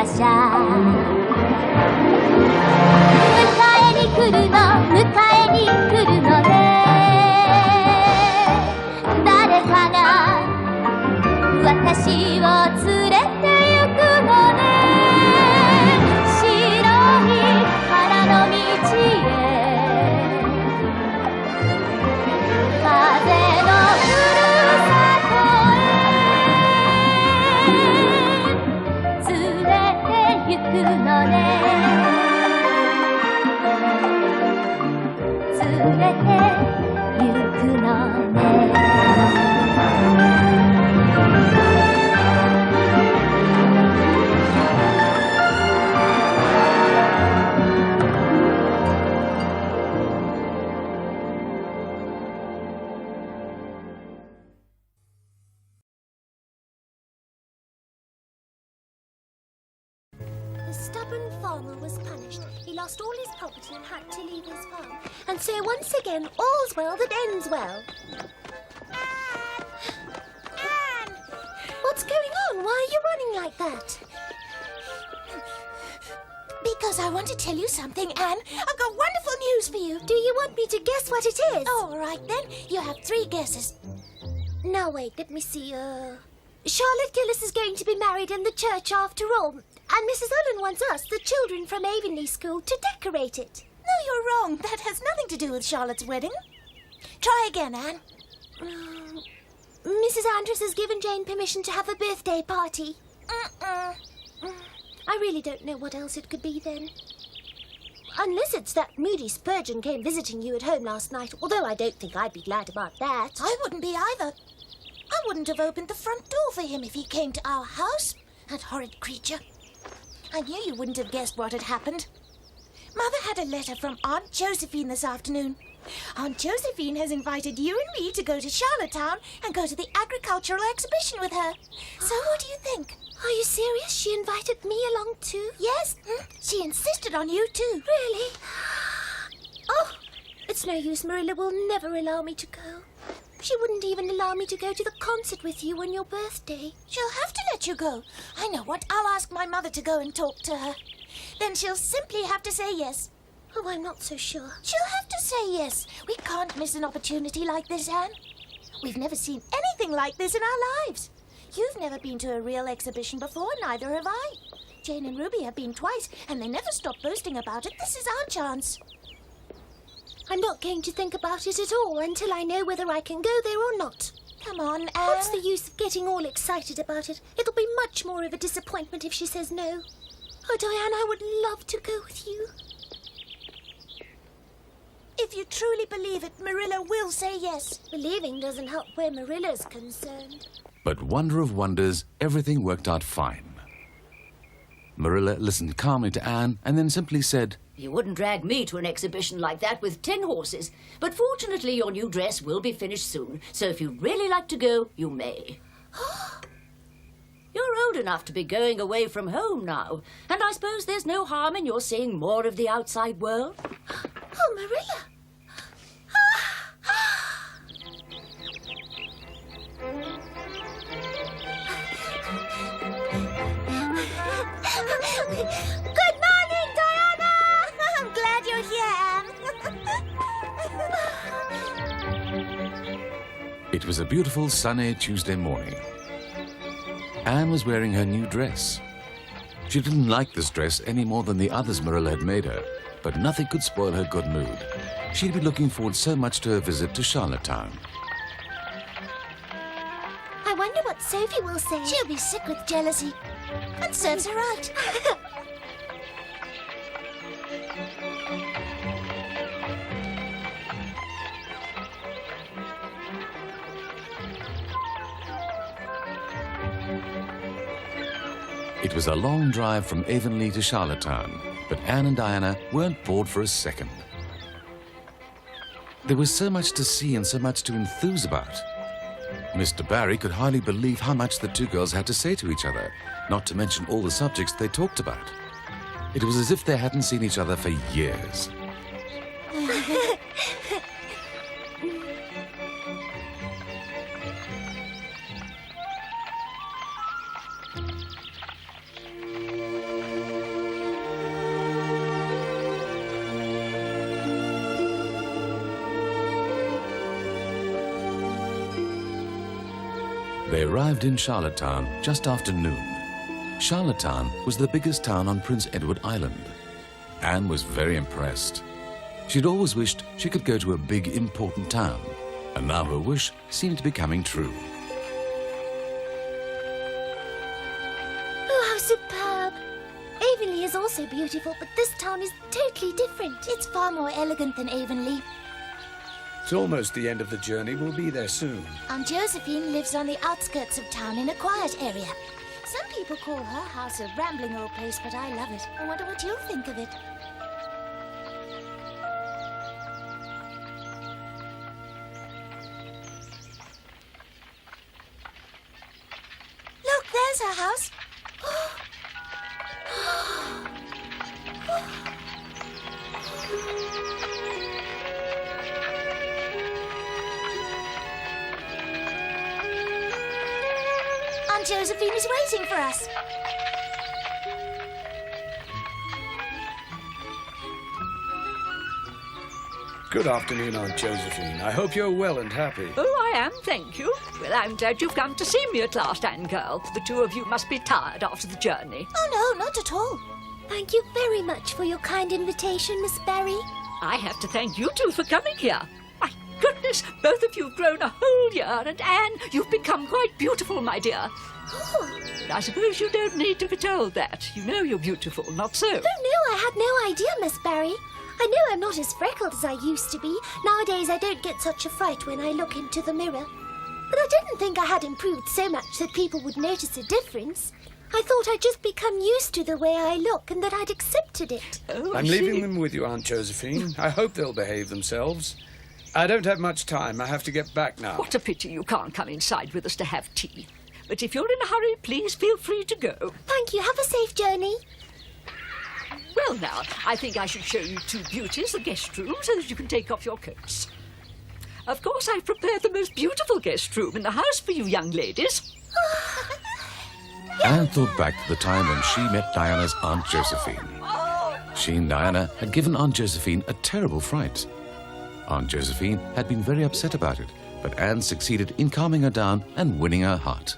馬車迎えに来るの迎えに来るのね誰かが私を連れて行くのね白い花の道へ風のふるさとへ連れて行くのね連れて行くのねThe stubborn farmer was punished. He lost all his property and had to leave his farm. And so once again, all's well that ends well. Anne! What's going on? Why are you running like that? Because I want to tell you something, Anne. I've got wonderful news for you. Do you want me to guess what it is? All right, then. You have 3 guesses. Now wait, let me see. Charlotte Gillis is going to be married in the church after all. And Mrs. Owen wants us, the children from Avonlea School, to decorate it. No, you're wrong. That has nothing to do with Charlotte's wedding. Try again, Anne. Mrs. Andrews has given Jane permission to have a birthday party. I really don't know what else it could be then. Unless it's that Moody Spurgeon came visiting you at home last night, although I don't think I'd be glad about that. I wouldn't be either. I wouldn't have opened the front door for him if he came to our house. That horrid creature. I knew you wouldn't have guessed what had happened. Mother had a letter from Aunt Josephine this afternoon. Aunt Josephine has invited you and me to go to Charlottetown and go to the agricultural exhibition with her. So what do you think? Are you serious? She invited me along too? Yes, she insisted on you too. Really? Oh, it's no use. Marilla will never allow me to go. She wouldn't even allow me to go to the concert with you on your birthday. She'll have to let you go. I know what. I'll ask my mother to go and talk to her. Then she'll simply have to say yes. Oh, I'm not so sure. She'll have to say yes. We can't miss an opportunity like this, Anne. We've never seen anything like this in our lives. You've never been to a real exhibition before, neither have I. Jane and Ruby have been twice, and they never stop boasting about it. This is our chance. I'm not going to think about it at all until I know whether I can go there or not. Come on, Anne. What's the use of getting all excited about it? It'll be much more of a disappointment if she says no. Oh, Diane, I would love to go with you. If you truly believe it, Marilla will say yes. Believing doesn't help where Marilla's concerned. But wonder of wonders, everything worked out fine. Marilla listened calmly to Anne and then simply said, You wouldn't drag me to an exhibition like that with 10 horses. But fortunately, your new dress will be finished soon. So if you'd really like to go, you may. You're old enough to be going away from home now. And I suppose there's no harm in your seeing more of the outside world. Oh, Marilla. Good morning, Diana! I'm glad you're here, Anne. It was a beautiful sunny Tuesday morning. Anne was wearing her new dress. She didn't like this dress any more than the others Marilla had made her, but nothing could spoil her good mood. She'd been looking forward so much to her visit to Charlottetown. I wonder what Sophie will say. She'll be sick with jealousy. And serves her right. It was a long drive from Avonlea to Charlottetown, but Anne and Diana weren't bored for a second. There was so much to see and so much to enthuse about. Mr. Barry could hardly believe how much the two girls had to say to each other, not to mention all the subjects they talked about. It was as if they hadn't seen each other for years. They arrived in Charlottetown just after noon. Charlottetown was the biggest town on Prince Edward Island. Anne was very impressed. She'd always wished she could go to a big, important town, and now her wish seemed to be coming true. Oh, how superb! Avonlea is also beautiful, but this town is totally different. It's far more elegant than Avonlea. It's almost the end of the journey. We'll be there soon. Aunt Josephine lives on the outskirts of town in a quiet area. Some people call her house a rambling old place, but I love it. I wonder what you'll think of it. Look, there's her house. Aunt Josephine is waiting for us. Good afternoon, Aunt Josephine. I hope you're well and happy. Oh, I am, thank you. Well, I'm glad you've come to see me at last, Anne girl. The two of you must be tired after the journey. Oh, no, not at all. Thank you very much for your kind invitation, Miss Berry. I have to thank you two for coming here. My goodness, both of you have grown a whole year, and Anne, you've become quite beautiful, my dear. Oh, I suppose you don't need to be told that. You know you're beautiful, not so? oh no, I had no idea, Miss Berry. I know I'm not as freckled as I used to be. Nowadays I don't get such a fright when I look into the mirror. But I didn't think I had improved so much that people would notice a difference. I thought I'd just become used to the way I look and that I'd accepted it. Oh, I'm I leaving see. them with you, Aunt Josephine. I hope they'll behave themselves. I don't have much time. I have to get back now. What a pity you can't come inside with us to have tea. But if you're in a hurry, please feel free to go. Thank you. Have a safe journey. Well, now, I think I should show you two beauties, the guest room, so that you can take off your coats. Of course, I've prepared the most beautiful guest room in the house for you young ladies. Anne thought back to the time when she met Diana's Aunt Josephine. She and Diana had given Aunt Josephine a terrible fright. Aunt Josephine had been very upset about it, but Anne succeeded in calming her down and winning her heart.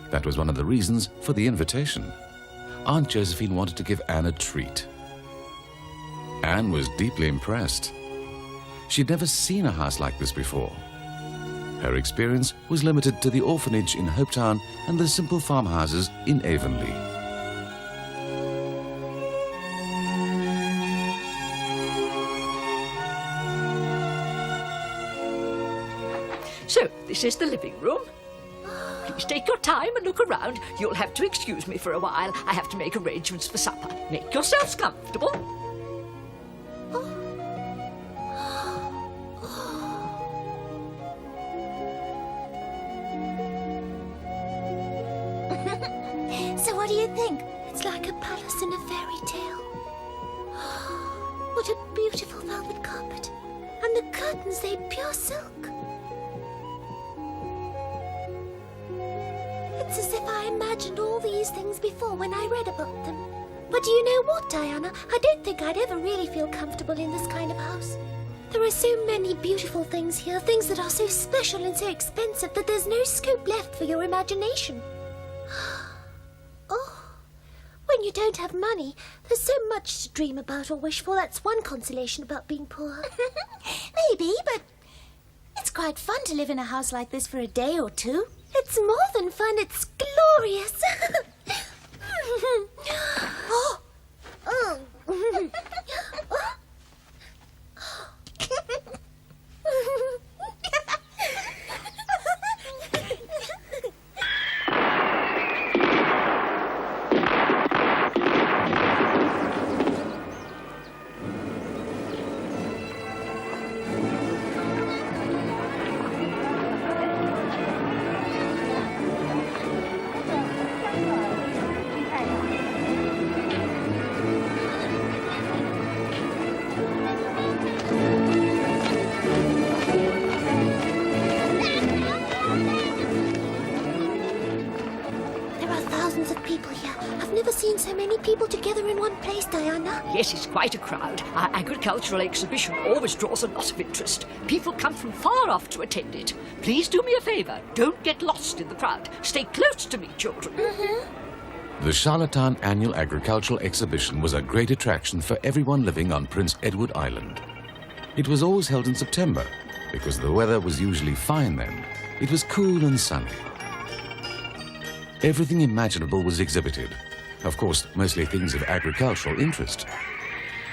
That was one of the reasons for the invitation. Aunt Josephine wanted to give Anne a treat. Anne was deeply impressed. She'd never seen a house like this before. Her experience was limited to the orphanage in Hopetown and the simple farmhouses in Avonlea. So, this is the living room. Please take your time and look around. You'll have to excuse me for a while. I have to make arrangements for supper. Make yourselves comfortable. So what do you think? It's like a palace in a fairy tale. What a beautiful velvet carpet. And the curtains, they're pure silk. It's as if I imagined all these things before when I read about them. But do you know what, Diana? I don't think I'd ever really feel comfortable in this kind of house. There are so many beautiful things here, things that are so special and so expensive that there's no scope left for your imagination. Oh, when you don't have money, there's so much to dream about or wish for. That's one consolation about being poor. Maybe, but it's quite fun to live in a house like this for a day or two. It's more than fun, it's glorious. Oh, Oh. seen so many people together in one place, Diana. Yes, it's quite a crowd. Our agricultural exhibition always draws a lot of interest. People come from far off to attend it. Please do me a favour. Don't get lost in the crowd. Stay close to me, children. The Charlatan Annual Agricultural Exhibition was a great attraction for everyone living on Prince Edward Island. It was always held in September because the weather was usually fine then. It was cool and sunny. Everything imaginable was exhibited. Of course, mostly things of agricultural interest.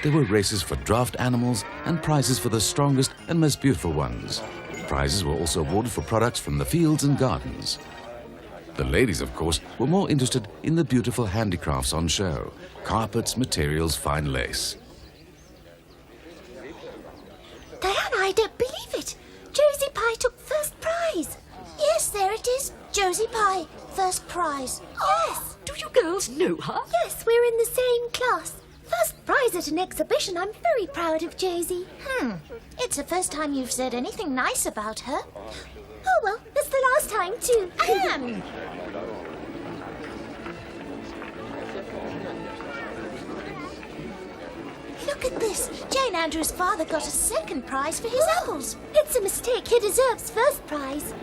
There were races for draft animals and prizes for the strongest and most beautiful ones. Prizes were also awarded for products from the fields and gardens. The ladies, of course, were more interested in the beautiful handicrafts on show. Carpets, materials, fine lace. Diana, I don't believe it. Josie Pye took first prize. Yes, there it is. Josie Pye, first prize. Yes. Do you girls know her? Yes, we're in the same class. First prize at an exhibition. I'm very proud of Josie. It's the first time you've said anything nice about her. Oh, well, it's the last time, too. Anne! Look at this. Jane Andrews' father got a second prize for his apples. It's a mistake. He deserves first prize.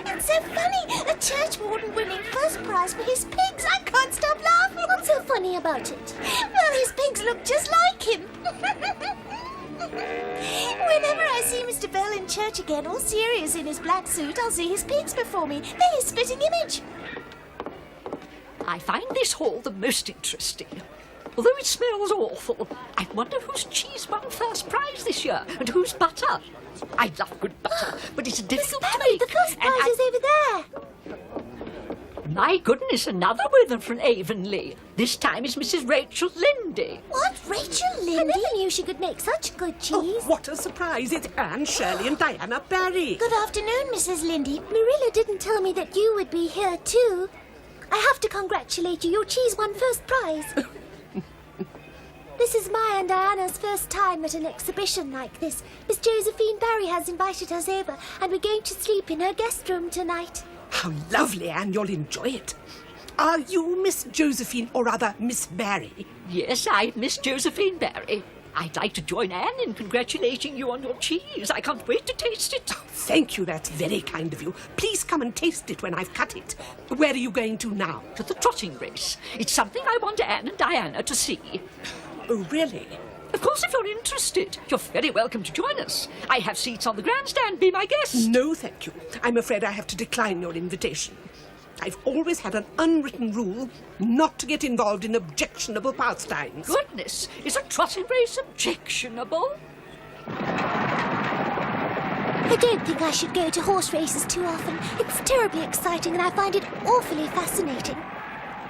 It's so funny. A church warden winning first prize for his pigs. I can't stop laughing. What's so funny about it? Well, his pigs look just like him. Whenever I see Mr. Bell in church again, all serious in his black suit, I'll see his pigs before me. They're his spitting image. I find this hall the most interesting. Although it smells awful, I wonder whose cheese won first prize this year and whose butter. I love good butter, but it's difficult to make. The first prize is over there. My goodness, another winner from Avonlea. This time it's Mrs. Rachel Lindy. What? Rachel I Lindy? never knew she could make such good cheese. Oh, what a surprise. It's Anne Shirley and Diana Barry. Good afternoon, Mrs. Lindy. Marilla didn't tell me that you would be here, too. I have to congratulate you. Your cheese won first prize. This is my and Diana's first time at an exhibition like this. Miss Josephine Barry has invited us over, and we're going to sleep in her guest room tonight. How lovely, Anne. You'll enjoy it. Are you Miss Josephine, or rather Miss Barry? Yes, I'm Miss Josephine Barry. I'd like to join Anne in congratulating you on your cheese. I can't wait to taste it. Thank you. That's very kind of you. Please come and taste it when I've cut it. Where are you going to now? To the trotting race. It's something I want Anne and Diana to see. Oh, really? Of course, if you're interested, you're very welcome to join us. I have seats on the grandstand. Be my guest. No, thank you. I'm afraid I have to decline your invitation. I've always had an unwritten rule not to get involved in objectionable pastimes. Goodness, is a trotting race objectionable? I don't think I should go to horse races too often. It's terribly exciting, and I find it awfully fascinating.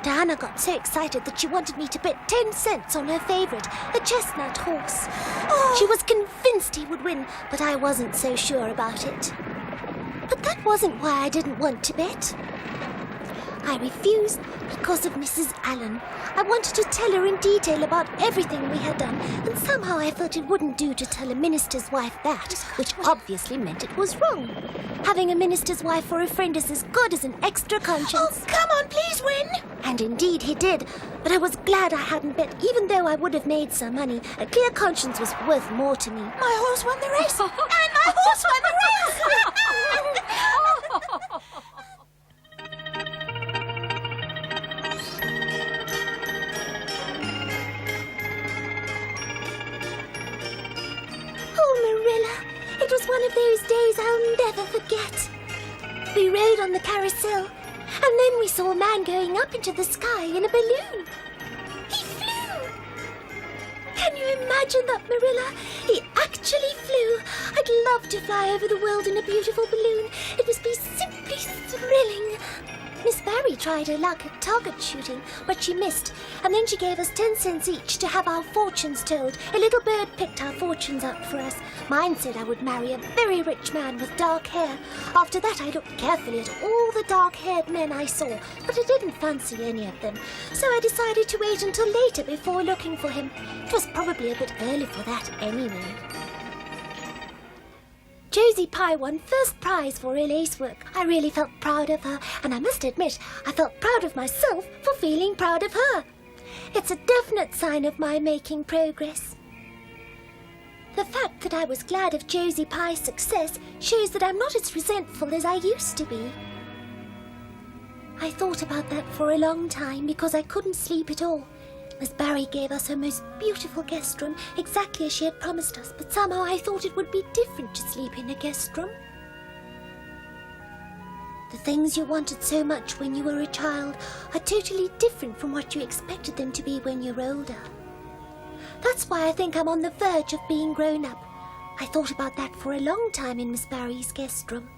Diana got so excited that she wanted me to bet 10 cents on her favourite, a chestnut horse. She was convinced he would win, but I wasn't so sure about it. But that wasn't why I didn't want to bet. I refused because of Mrs. Allen. I wanted to tell her in detail about everything we had done, and somehow I felt it wouldn't do to tell a minister's wife that, which obviously meant it was wrong. Having a minister's wife for a friend is as good as an extra conscience. Oh, come on, please win. And indeed he did, but I was glad I hadn't bet, even though I would have made some money. A clear conscience was worth more to me. My horse won the race. And my horse won the race. It was one of those days I'll never forget. We rode on the carousel, and then we saw a man going up into the sky in a balloon. He flew. Can you imagine that, Marilla? He actually flew. I'd love to fly over the world in a beautiful balloon. It must be simply thrilling. Miss Barry tried her luck at target shooting, but she missed, and then she gave us 10 cents each to have our fortunes told. A little bird picked our fortunes out for us. Mine said I would marry a very rich man with dark hair. After that, I looked carefully at all the dark-haired men I saw, but I didn't fancy any of them, so I decided to wait until later before looking for him. It was probably a bit early for that anyway. Josie Pye won first prize for her lace work. I really felt proud of her, and I must admit, I felt proud of myself for feeling proud of her. It's a definite sign of my making progress. The fact that I was glad of Josie Pye's success shows that I'm not as resentful as I used to be. I thought about that for a long time because I couldn't sleep at all. Miss Barry gave us her most beautiful guest room, exactly as she had promised us, but somehow I thought it would be different to sleep in a guest room. The things you wanted so much when you were a child are totally different from what you expected them to be when you're older. That's why I think I'm on the verge of being grown up. I thought about that for a long time in Miss Barry's guest room.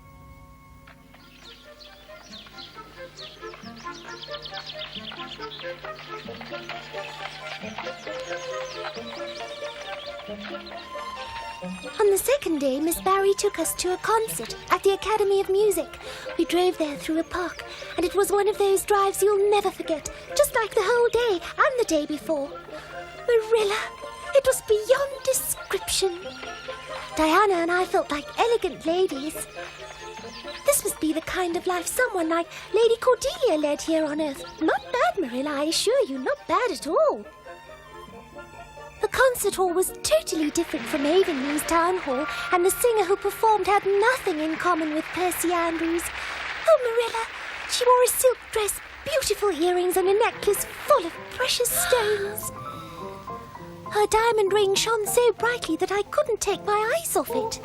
On the second day, Miss Barry took us to a concert at the Academy of Music. We drove there through Epoch, and it was one of those drives you'll never forget, just like the whole day and the day before. Marilla, it was beyond description. Diana and I felt like elegant ladies. This must be the kind of life someone like Lady Cordelia led here on Earth. Not bad, Marilla, I assure you, not bad at all. The concert hall was totally different from Avonlea's town hall, and the singer who performed had nothing in common with Percy Andrews. Oh, Marilla, she wore a silk dress, beautiful earrings, and a necklace full of precious stones. Her diamond ring shone so brightly that I couldn't take my eyes off it.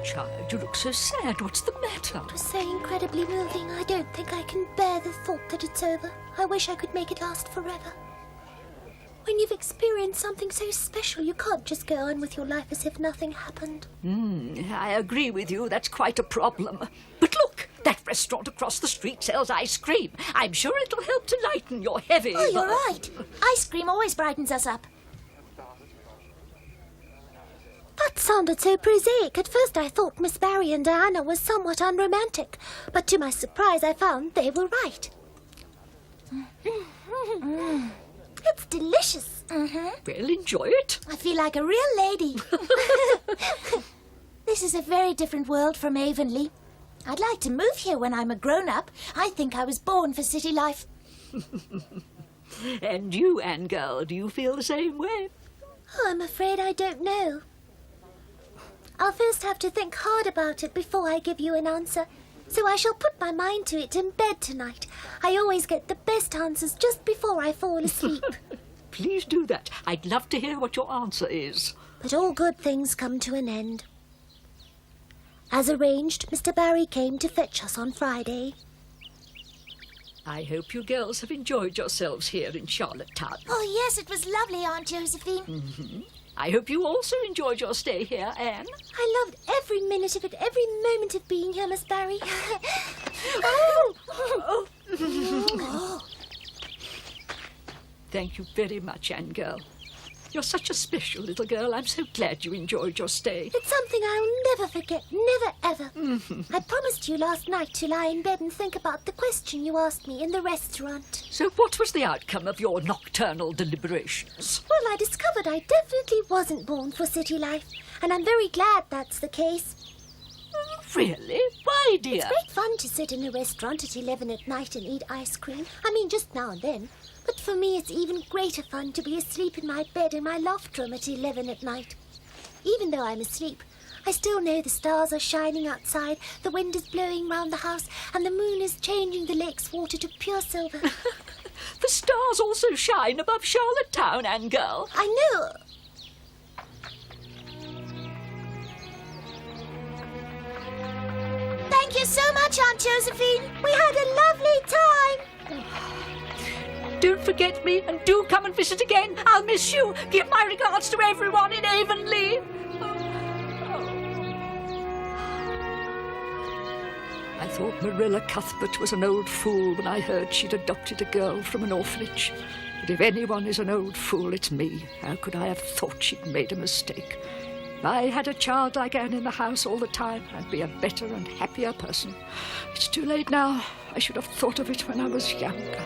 Child, you look so sad. What's the matter? It was so incredibly moving. I don't think I can bear the thought that it's over. I wish I could make it last forever. When you've experienced something so special, you can't just go on with your life as if nothing happened. I agree with you. That's quite a problem. But look, that restaurant across the street sells ice cream. I'm sure it'll help to lighten your heavy... Oh, you're right. Ice cream always brightens us up. That sounded so prosaic. At first I thought Miss Barry and Diana was somewhat unromantic, but to my surprise I found they were right. It's delicious. Well, enjoy it. I feel like a real lady. This is a very different world from Avonlea. I'd like to move here when I'm a grown-up. I think I was born for city life. And you, Anne girl, do you feel the same way? Oh, I'm afraid I don't know. I'll first have to think hard about it before I give you an answer. So I shall put my mind to it in bed tonight. I always get the best answers just before I fall asleep. Please do that. I'd love to hear what your answer is. But all good things come to an end. As arranged, Mr. Barry came to fetch us on Friday. I hope you girls have enjoyed yourselves here in Charlottetown. Oh, yes, it was lovely, Aunt Josephine. I hope you also enjoyed your stay here, Anne. I loved every minute of it, every moment of being here, Miss Barry. Thank you very much, Anne girl. You're such a special little girl. I'm so glad you enjoyed your stay. It's something I'll never forget, never ever. I promised you last night to lie in bed and think about the question you asked me in the restaurant. So what was the outcome of your nocturnal deliberations? Well, I discovered I definitely wasn't born for city life, and I'm very glad that's the case. Really? Why, dear? It's great fun to sit in a restaurant at 11 at night and eat ice cream. I mean, just now and then. But for me, it's even greater fun to be asleep in my bed in my loft room at 11 at night. Even though I'm asleep, I still know the stars are shining outside, the wind is blowing round the house, and the moon is changing the lake's water to pure silver. The stars also shine above Charlottetown, Anne girl. I know. Thank you so much, Aunt Josephine. We had a lovely time. Don't forget me, and do come and visit again. I'll miss you. Give my regards to everyone in Avonlea. thought Marilla Cuthbert was an old fool when I heard she'd adopted a girl from an orphanage. But if anyone is an old fool, it's me. How could I have thought she'd made a mistake? If I had a child like Anne in the house all the time, I'd be a better and happier person. It's too late now. I should have thought of it when I was younger.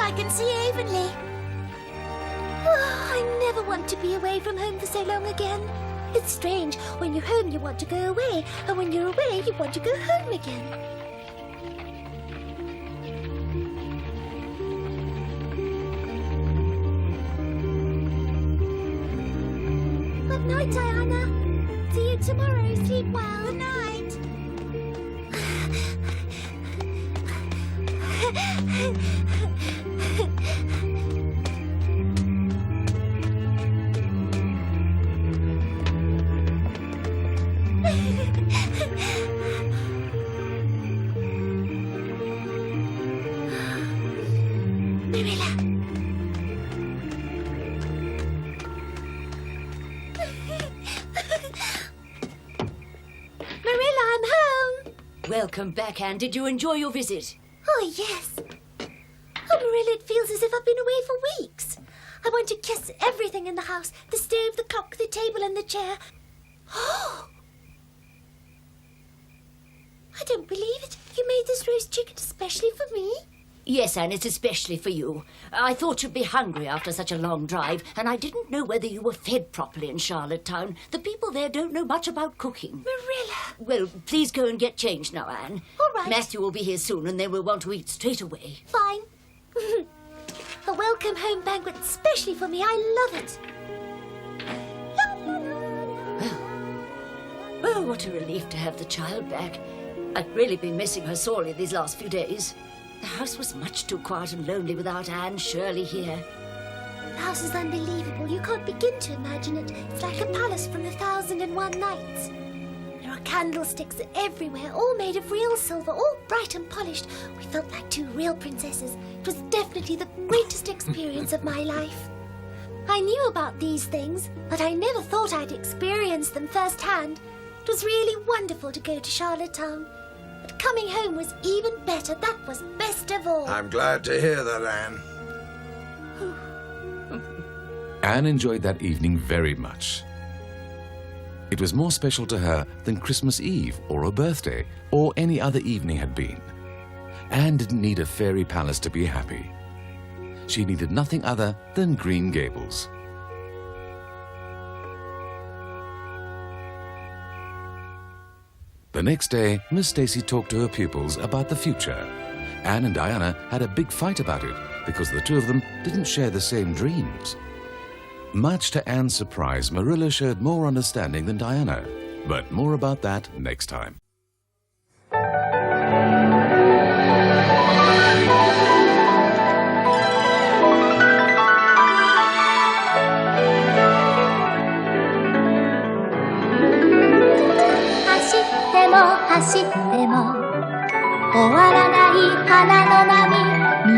I can see Avonlea. Oh, I never want to be away from home for so long again. It's strange. When you're home, you want to go away. And when you're away, you want to go home again. Good night, Diana. See you tomorrow. Sleep well. Good night. Welcome back, Anne. Did you enjoy your visit? Oh, yes. Oh, Marilla, it feels as if I've been away for weeks. I want to kiss everything in the house. The stove, the clock, the table and the chair. Oh! I don't believe it. You made this roast chicken especially for me? Yes, Anne, it's especially for you. I thought you'd be hungry after such a long drive, and I didn't know whether you were fed properly in Charlottetown. The people there don't know much about cooking. Marilla! Well, please go and get changed now, Anne. All right. Matthew will be here soon, and then we'll want to eat straight away. Fine. A welcome home banquet especially for me. I love it. Oh, what a relief to have the child back. I've really been missing her sorely these last few days. The house was much too quiet and lonely without Anne Shirley here. The house is unbelievable. You can't begin to imagine it. It's like a palace from 1001 Nights. There are candlesticks everywhere, all made of real silver, all bright and polished. We felt like two real princesses. It was definitely the greatest experience of my life. I knew about these things, but I never thought I'd experience them firsthand. It was really wonderful to go to Charlottetown. But coming home was even better. That was best of all. I'm glad to hear that, Anne. Anne enjoyed that evening very much. It was more special to her than Christmas Eve or her birthday or any other evening had been. Anne didn't need a fairy palace to be happy. She needed nothing other than Green Gables. The next day, Miss Stacy talked to her pupils about the future. Anne and Diana had a big fight about it because the two of them didn't share the same dreams. Much to Anne's surprise, Marilla showed more understanding than Diana. But more about that next time.走っても終わらない花の波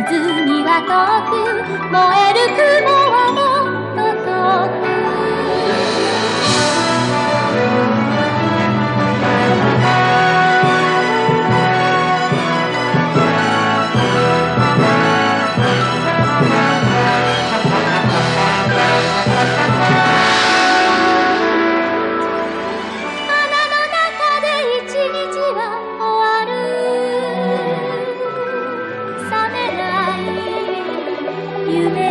湖は遠く燃える雲はもっと遠く夢